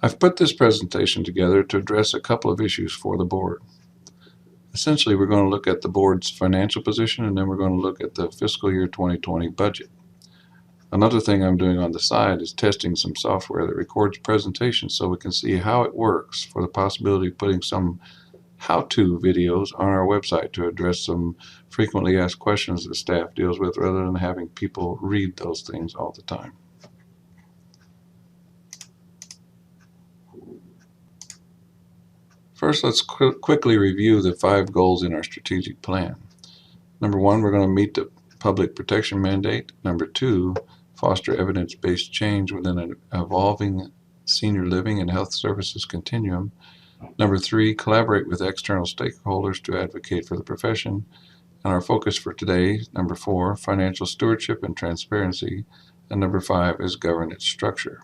I've put this presentation together to address a couple of issues for the board. Essentially, we're going to look at the board's financial position, and then we're going to look at the fiscal year 2020 budget. Another thing I'm doing on the side is testing some software that records presentations so we can see how it works, for the possibility of putting some how-to videos on our website to address some frequently asked questions that staff deals with, rather than having people read those things all the time. First, let's quickly review the 5 goals in our strategic plan. Number 1, we're going to meet the public protection mandate. Number 2, foster evidence-based change within an evolving senior living and health services continuum. Number 3, collaborate with external stakeholders to advocate for the profession. And our focus for today, number 4, financial stewardship and transparency. And number 5 is governance structure.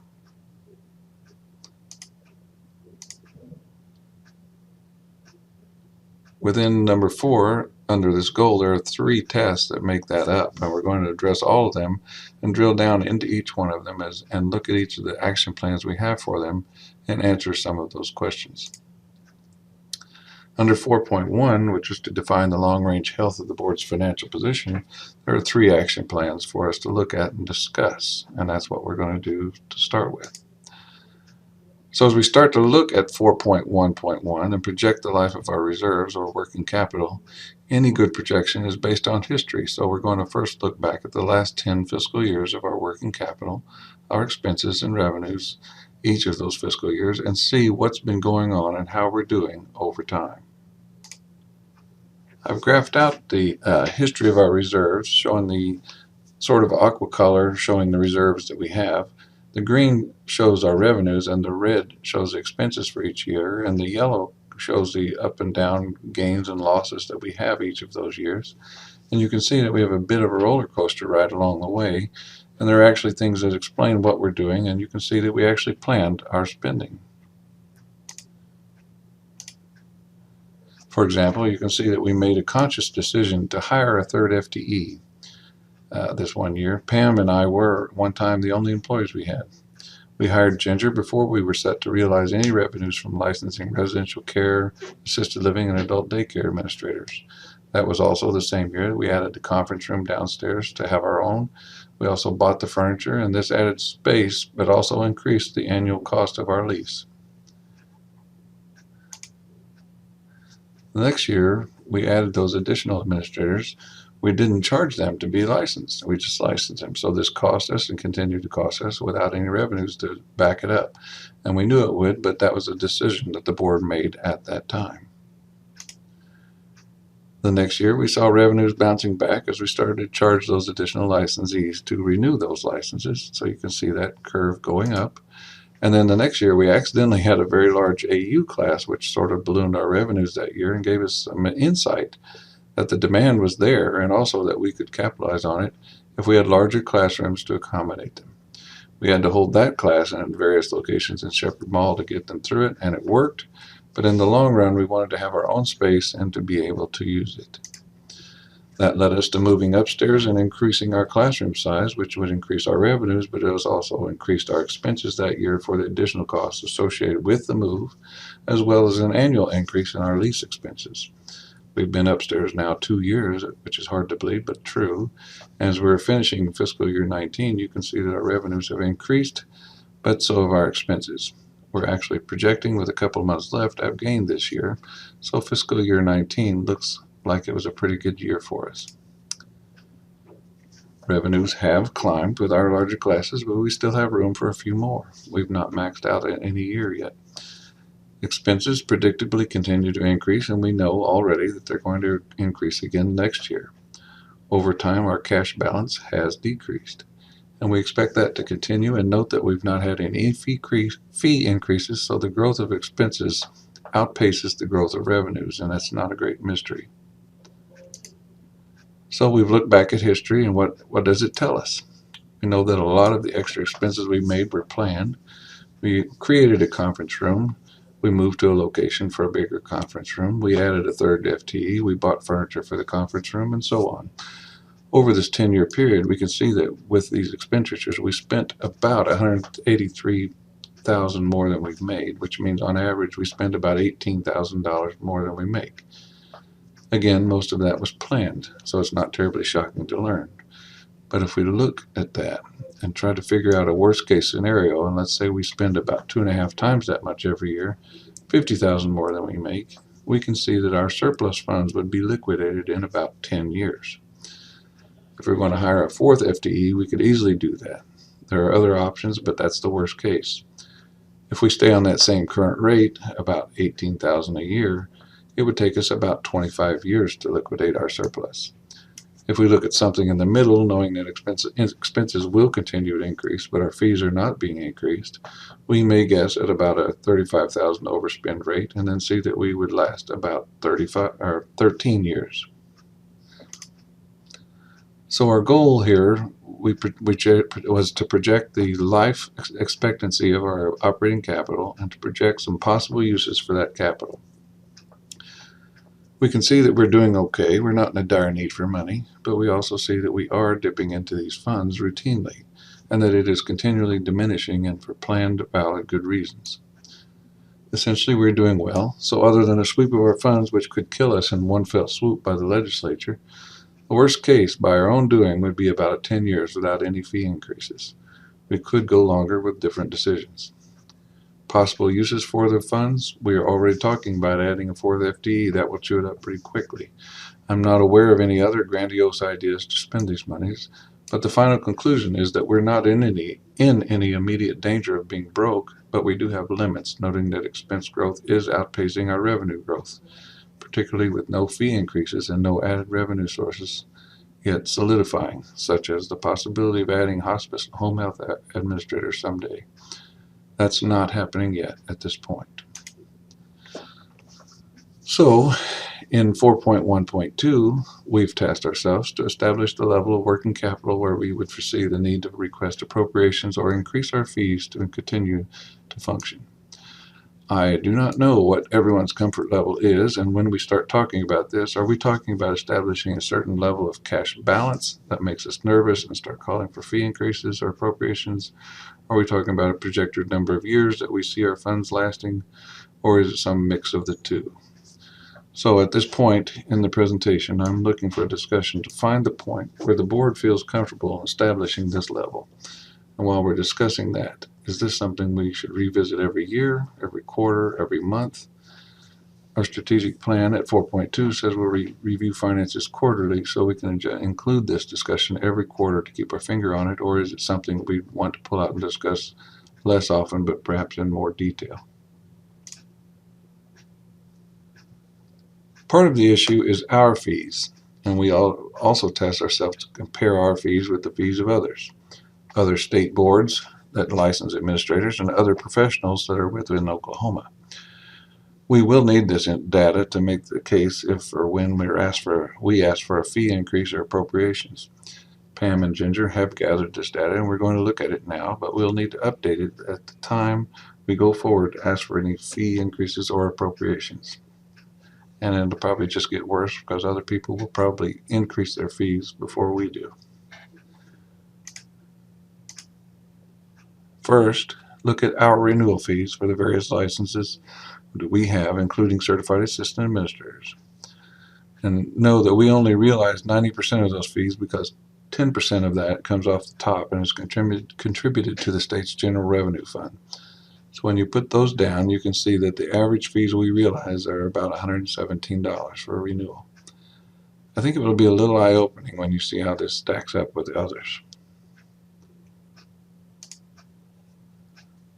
Within number 4, under this goal, there are 3 tests that make that up, and we're going to address all of them and drill down into each one of them and look at each of the action plans we have for them and answer some of those questions. Under 4.1, which is to define the long-range health of the board's financial position, there are 3 action plans for us to look at and discuss, and that's what we're going to do to start with. So as we start to look at 4.1.1 and project the life of our reserves or working capital, any good projection is based on history. So we're going to first look back at the last 10 fiscal years of our working capital, our expenses and revenues, each of those fiscal years, and see what's been going on and how we're doing over time. I've graphed out the history of our reserves, showing the sort of aqua color showing the reserves that we have. The green shows our revenues, and the red shows the expenses for each year, and the yellow shows the up and down gains and losses that we have each of those years. And you can see that we have a bit of a roller coaster ride along the way, and there are actually things that explain what we're doing, and you can see that we actually planned our spending. For example, you can see that we made a conscious decision to hire a 3rd FTE. This one year. Pam and I were at one time the only employees we had. We hired Ginger before we were set to realize any revenues from licensing residential care, assisted living, and adult daycare administrators. That was also the same year that we added the conference room downstairs to have our own. We also bought the furniture, and this added space, but also increased the annual cost of our lease. The next year, we added those additional administrators. We didn't charge them to be licensed. We just licensed them. So this cost us and continued to cost us without any revenues to back it up. And we knew it would, but that was a decision that the board made at that time. The next year, we saw revenues bouncing back as we started to charge those additional licensees to renew those licenses. So you can see that curve going up. And then the next year, we accidentally had a very large AU class, which sort of ballooned our revenues that year and gave us some insight that the demand was there, and also that we could capitalize on it if we had larger classrooms to accommodate them. We had to hold that class in various locations in Shepherd Mall to get them through it, and it worked. But in the long run, we wanted to have our own space and to be able to use it. That led us to moving upstairs and increasing our classroom size, which would increase our revenues, but it was also increased our expenses that year for the additional costs associated with the move, as well as an annual increase in our lease expenses. We've been upstairs now 2 years, which is hard to believe, but true. As we're finishing fiscal year 19, you can see that our revenues have increased, but so have our expenses. We're actually projecting, with a couple of months left, to have gained this year. So fiscal year 19 looks like it was a pretty good year for us. Revenues have climbed with our larger classes, but we still have room for a few more. We've not maxed out in any year yet. Expenses predictably continue to increase, and we know already that they're going to increase again next year. Over time, our cash balance has decreased, and we expect that to continue. And note that we've not had any fee increases, so the growth of expenses outpaces the growth of revenues, and that's not a great mystery. So we've looked back at history, and what does it tell us? We know that a lot of the extra expenses we made were planned. We created a conference room. We moved to a location for a bigger conference room. We added a 3rd FTE. We bought furniture for the conference room, and so on. Over this 10-year period, we can see that with these expenditures, we spent about $183 $50,000 more than we've made, which means on average we spend about $18,000 more than we make. Again, most of that was planned, so it's not terribly shocking to learn. But if we look at that and try to figure out a worst case scenario, and let's say we spend about 2.5 times that much every year, $50,000 more than we make, we can see that our surplus funds would be liquidated in about 10 years. If we're going to hire a fourth FTE, we could easily do that. There are other options, but that's the worst case. If we stay on that same current rate, about $18,000 a year, it would take us about 25 years to liquidate our surplus. If we look at something in the middle, knowing that expenses will continue to increase, but our fees are not being increased, we may guess at about a $35,000 overspend rate and then see that we would last about 13 years. So our goal here was to project the life expectancy of our operating capital and to project some possible uses for that capital. We can see that we're doing okay. We're not in a dire need for money, but we also see that we are dipping into these funds routinely and that it is continually diminishing and for planned, valid, good reasons. Essentially, we're doing well, so other than a sweep of our funds which could kill us in one fell swoop by the legislature, the worst case by our own doing would be about 10 years without any fee increases. We could go longer with different decisions. Possible uses for the funds, we are already talking about adding a fourth FTE. That will chew it up pretty quickly. I'm not aware of any other grandiose ideas to spend these monies, but the final conclusion is that we're not in any immediate danger of being broke, but we do have limits, noting that expense growth is outpacing our revenue growth, particularly with no fee increases and no added revenue sources yet solidifying, such as the possibility of adding hospice and home health administrators someday. That's not happening yet at this point. So in 4.1.2, we've tasked ourselves to establish the level of working capital where we would foresee the need to request appropriations or increase our fees to continue to function. I do not know what everyone's comfort level is, and when we start talking about this, are we talking about establishing a certain level of cash balance that makes us nervous and start calling for fee increases or appropriations? Are we talking about a projected number of years that we see our funds lasting, or is it some mix of the two? So at this point in the presentation, I'm looking for a discussion to find the point where the board feels comfortable establishing this level. And while we're discussing that, is this something we should revisit every year, every quarter, every month? Our strategic plan at 4.2 says we'll review finances quarterly, so we can include this discussion every quarter to keep our finger on it, or is it something we want to pull out and discuss less often, but perhaps in more detail? Part of the issue is our fees, and we also task ourselves to compare our fees with the fees of other state boards that license administrators and other professionals that are within Oklahoma. We will need this data to make the case if or when we ask for a fee increase or appropriations. Pam and Ginger have gathered this data, and we're going to look at it now, but we'll need to update it at the time we go forward to ask for any fee increases or appropriations. And it'll probably just get worse because other people will probably increase their fees before we do. First, look at our renewal fees for the various licenses that we have, including certified assistant administrators. And know that we only realize 90% of those fees because 10% of that comes off the top and is contributed to the state's general revenue fund. So when you put those down, you can see that the average fees we realize are about $117 for a renewal. I think it will be a little eye-opening when you see how this stacks up with the others.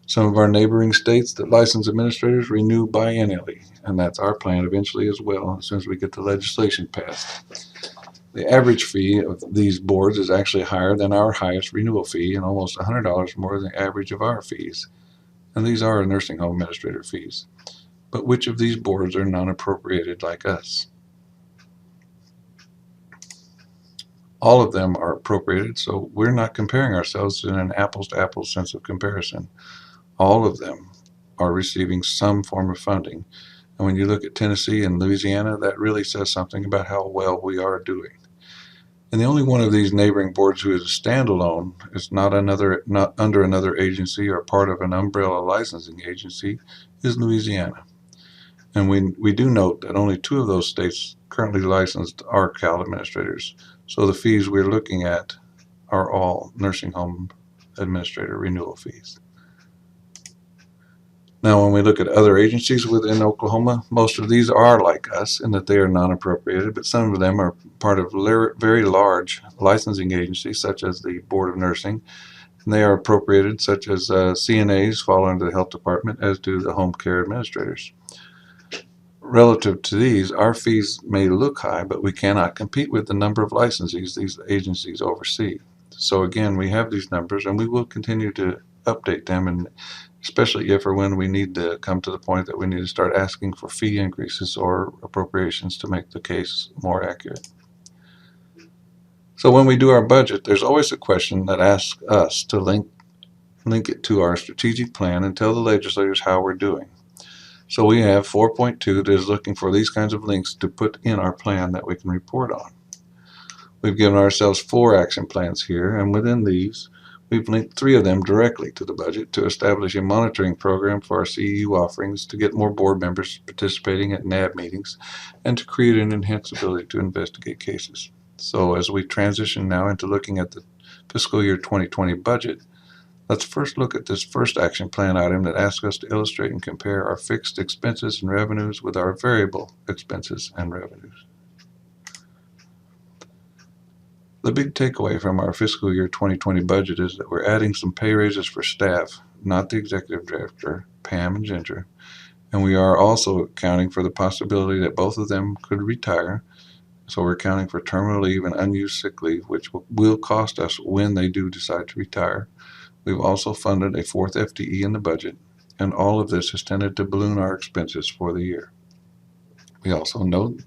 Some of our neighboring states that license administrators renew biennially, and that's our plan eventually as well, as soon as we get the legislation passed. The average fee of these boards is actually higher than our highest renewal fee and almost $100 more than the average of our fees. And these are nursing home administrator fees. But which of these boards are non-appropriated like us? All of them are appropriated, so we're not comparing ourselves in an apples-to-apples sense of comparison. All of them are receiving some form of funding. And when you look at Tennessee and Louisiana, that really says something about how well we are doing. And the only one of these neighboring boards who is a standalone, is not under another agency or part of an umbrella licensing agency, is Louisiana. And we do note that only 2 of those states currently licensed are CAL administrators. So the fees we're looking at are all nursing home administrator renewal fees. Now, when we look at other agencies within Oklahoma, most of these are like us in that they are non-appropriated, but some of them are part of very large licensing agencies, such as the Board of Nursing, and they are appropriated, such as CNAs fall under the health department, as do the home care administrators. Relative to these, our fees may look high, but we cannot compete with the number of licensees these agencies oversee. So again, we have these numbers, and we will continue to update them, and especially if or when we need to come to the point that we need to start asking for fee increases or appropriations to make the case more accurate. So when we do our budget, there's always a question that asks us to link it to our strategic plan and tell the legislators how we're doing. So we have 4.2 that is looking for these kinds of links to put in our plan that we can report on. We've given ourselves 4 action plans here, and within these, we've linked 3 of them directly to the budget to establish a monitoring program for our CEU offerings, to get more board members participating at NAB meetings, and to create an enhanced ability to investigate cases. So as we transition now into looking at the fiscal year 2020 budget, let's first look at this first action plan item that asks us to illustrate and compare our fixed expenses and revenues with our variable expenses and revenues. The big takeaway from our fiscal year 2020 budget is that we're adding some pay raises for staff, not the executive director, Pam and Ginger, and we are also accounting for the possibility that both of them could retire. So we're accounting for terminal leave and unused sick leave, which will cost us when they do decide to retire. We've also funded a 4th FTE in the budget, and all of this has tended to balloon our expenses for the year. We also note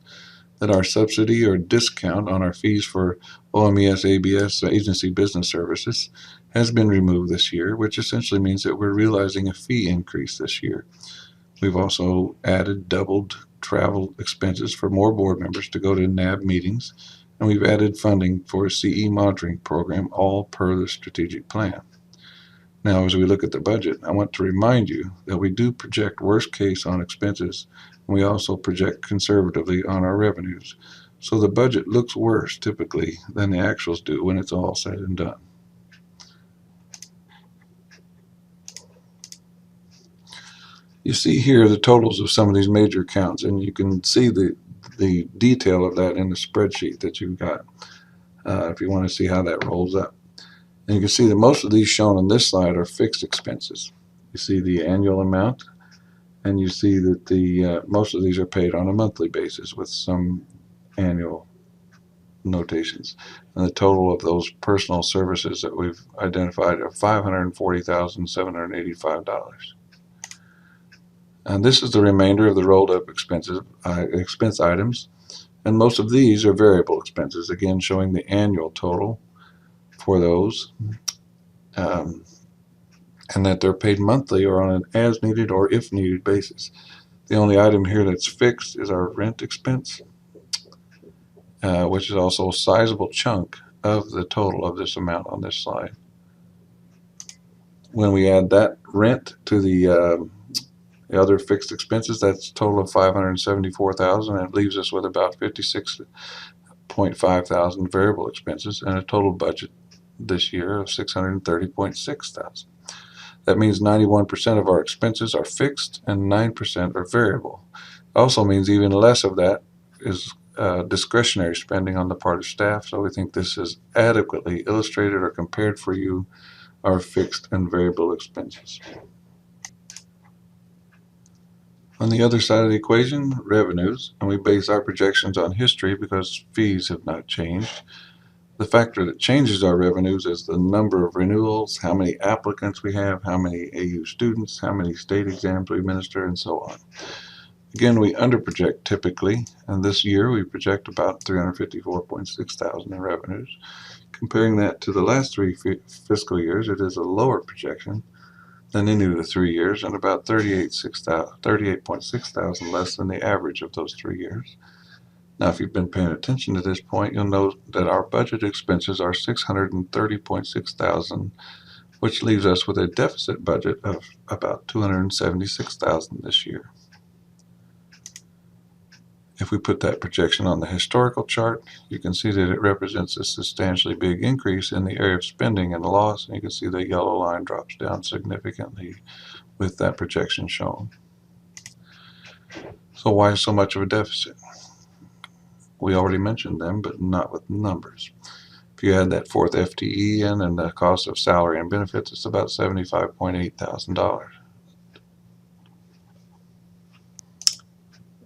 that our subsidy or discount on our fees for OMES ABS agency business services has been removed this year, which essentially means that we're realizing a fee increase this year. We've also doubled travel expenses for more board members to go to NAB meetings, and we've added funding for a CE monitoring program, all per the strategic plan. Now, as we look at the budget, I want to remind you that we do project worst case on expenses, and we also project conservatively on our revenues. So the budget looks worse typically than the actuals do when it's all said and done. You see here the totals of some of these major accounts, and you can see the detail of that in the spreadsheet that you've got if you want to see how that rolls up. And you can see that most of these shown on this slide are fixed expenses. You see the annual amount, and you see that the most of these are paid on a monthly basis with some annual notations. And the total of those personal services that we've identified are $540,785. And this is the remainder of the rolled up expense items. And most of these are variable expenses, again showing the annual total for those, and that they're paid monthly or on an as needed or if needed basis. The only item here that's fixed is our rent expense, which is also a sizable chunk of the total of this amount on this slide. When we add that rent to the other fixed expenses, that's a total of $574,000, and it leaves us with about $56.5 variable expenses and a total budget this year of $630.6. That means 91% of our expenses are fixed and 9% are variable. It also means even less of that is discretionary spending on the part of staff, so we think this is adequately illustrated or compared for you our fixed and variable expenses. On the other side of the equation, revenues, and we base our projections on history because fees have not changed. The factor that changes our revenues is the number of renewals, how many applicants we have, how many AU students, how many state exams we administer, and so on. Again, we underproject typically, and this year we project about $354.6 in revenues. Comparing that to the last 3 fiscal years, it is a lower projection than any of the 3 years, and about $38.6 less than the average of those 3 years. Now, if you've been paying attention to this point, you'll note that our budget expenses are $630.6 thousand, which leaves us with a deficit budget of about $276,000 this year. If we put that projection on the historical chart, you can see that it represents a substantially big increase in the area of spending and loss, and you can see the yellow line drops down significantly with that projection shown. So why so much of a deficit? We already mentioned them, but not with numbers. If you add that fourth FTE in and the cost of salary and benefits, it's about $75.8 thousand.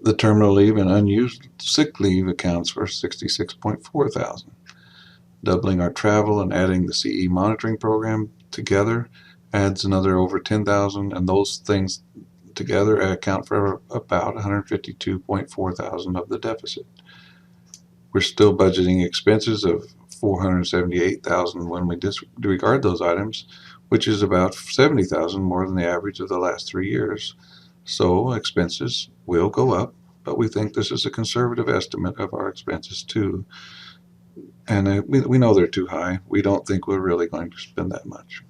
The terminal leave and unused sick leave accounts for $66.4 thousand. Doubling our travel and adding the CE monitoring program together adds another over 10,000, and those things together account for about 152.4 thousand of the deficit. We're still budgeting expenses of 478,000 when we disregard those items, which is about 70,000 more than the average of the last 3 years. So expenses will go up, but we think this is a conservative estimate of our expenses too. And we know they're too high. We don't think we're really going to spend that much.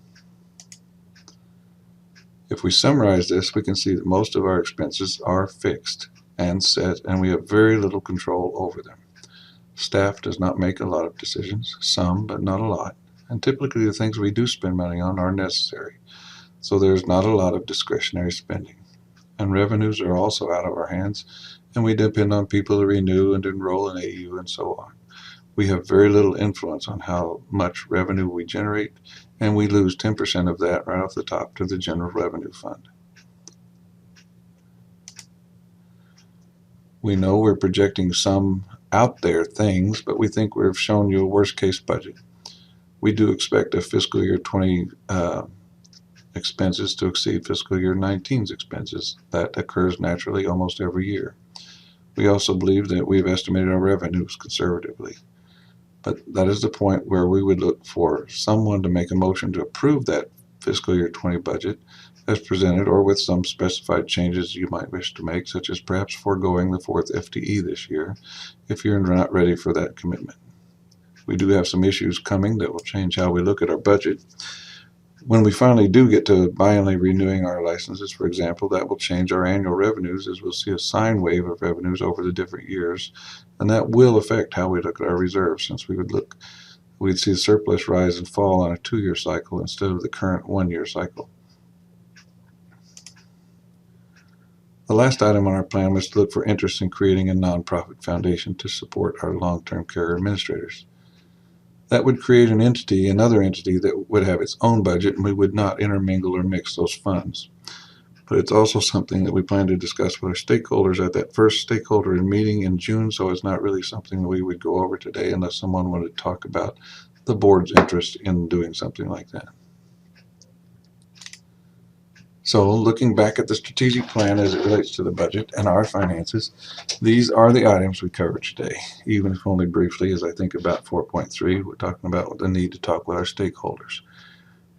If we summarize this, we can see that most of our expenses are fixed and set, and we have very little control over them. Staff does not make a lot of decisions, some, but not a lot. And typically the things we do spend money on are necessary. So there's not a lot of discretionary spending. And revenues are also out of our hands, and we depend on people to renew and enroll in AU and so on. We have very little influence on how much revenue we generate, and we lose 10% of that right off the top to the general revenue fund. We know we're projecting some out there things, but we think we've shown you a worst case budget. We do expect a fiscal year 20 expenses to exceed fiscal year 19's expenses. That occurs naturally almost every year. We also believe that we've estimated our revenues conservatively. But that is the point where we would look for someone to make a motion to approve that fiscal year 20 budget as presented, or with some specified changes you might wish to make, such as perhaps foregoing the fourth FTE this year if you're not ready for that commitment. We do have some issues coming that will change how we look at our budget. When we finally do get to biannually renewing our licenses, for example, that will change our annual revenues, as we'll see a sine wave of revenues over the different years, and that will affect how we look at our reserves, since we'd see a surplus rise and fall on a 2-year cycle instead of the current 1-year cycle. The last item on our plan was to look for interest in creating a nonprofit foundation to support our long-term care administrators. That would create another entity that would have its own budget, and we would not intermingle or mix those funds. But it's also something that we plan to discuss with our stakeholders at that first stakeholder meeting in June, so it's not really something that we would go over today unless someone wanted to talk about the board's interest in doing something like that. So looking back at the strategic plan as it relates to the budget and our finances, these are the items we covered today, even if only briefly. As I think about 4.3, we're talking about the need to talk with our stakeholders.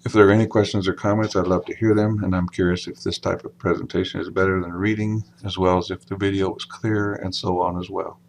If there are any questions or comments, I'd love to hear them, and I'm curious if this type of presentation is better than reading, as well as if the video was clear, and so on as well.